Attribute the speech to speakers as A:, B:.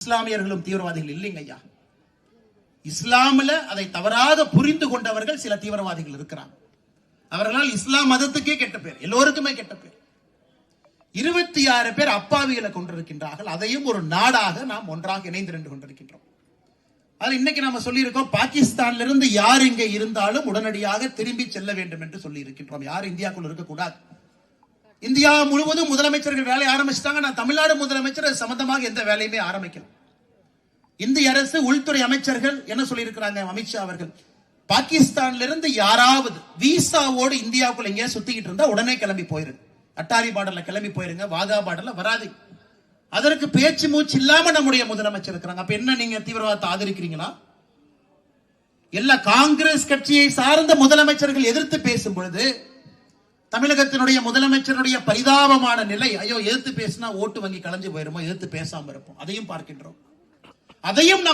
A: இஸ்லாமியர்களும் தீவிரவாதிகள் இல்லைங்க ஐயா. இஸ்லாமில் அதை தவறாக புரிந்து கொண்டவர்கள் சில தீவிரவாதிகள் இருக்கிறாங்க. அவர்களால் இஸ்லாம் மதத்துக்கே கெட்ட பேர், எல்லோருக்குமே கெட்ட பேர். 26 பேர் அப்பாவிகளை கொண்டிருக்கின்றார்கள். அதையும் ஒரு நாடாக நாம் ஒன்றாக இணைந்து நின்று கொண்டிருக்கின்றோம். அது இன்னைக்கு நாம சொல்லி இருக்கோம், பாகிஸ்தான்ல இருந்து யார் இங்கே இருந்தாலும் உடனடியாக திரும்பி செல்ல வேண்டும் என்று சொல்லி இருக்கின்றோம். யார் இந்தியாக்குள் இருக்கக்கூடாது. இந்தியா முழுவதும் முதலமைச்சர்கள் வேலை ஆரம்பிச்சிட்டாங்க. நான் தமிழ்நாடு முதலமைச்சர் சம்பந்தமாக எந்த வேலையுமே ஆரம்பிக்கல. இந்திய அரசு உள்துறை அமைச்சர்கள் என்ன சொல்லி இருக்கிறாங்க, அமித்ஷா அவர்கள், பாகிஸ்தான்ல இருந்து யாராவது விசாவோடு இந்தியாவுக்குள்ள எங்கேயா சுத்திக்கிட்டு இருந்தா உடனே கிளம்பி போயிருங்க. அட்டாரி பார்டர்ல கிளம்பி போயிருங்க, வாகா பார்டர்ல வராது. அதற்கு பேச்சு மூச்சு இல்லாம நம்முடைய முதலமைச்சர் இருக்கிறாங்க. அப்ப என்ன, நீங்க தீவிரவாதத்தை ஆதரிக்கிறீங்களா? எல்லா காங்கிரஸ் கட்சியை சார்ந்த முதலமைச்சர்கள் எதிர்த்து பேசும் பொழுது தமிழகத்தினுடைய முதலமைச்சருடைய பரிதாபமான நிலை, ஐயோ எதிர்த்து பேசினா ஓட்டு வங்கி கலைஞ்சு போயிருமோ, எதிர்த்து பேசாம இருப்போம். அதையும் பார்க்கின்றோம். அதையும்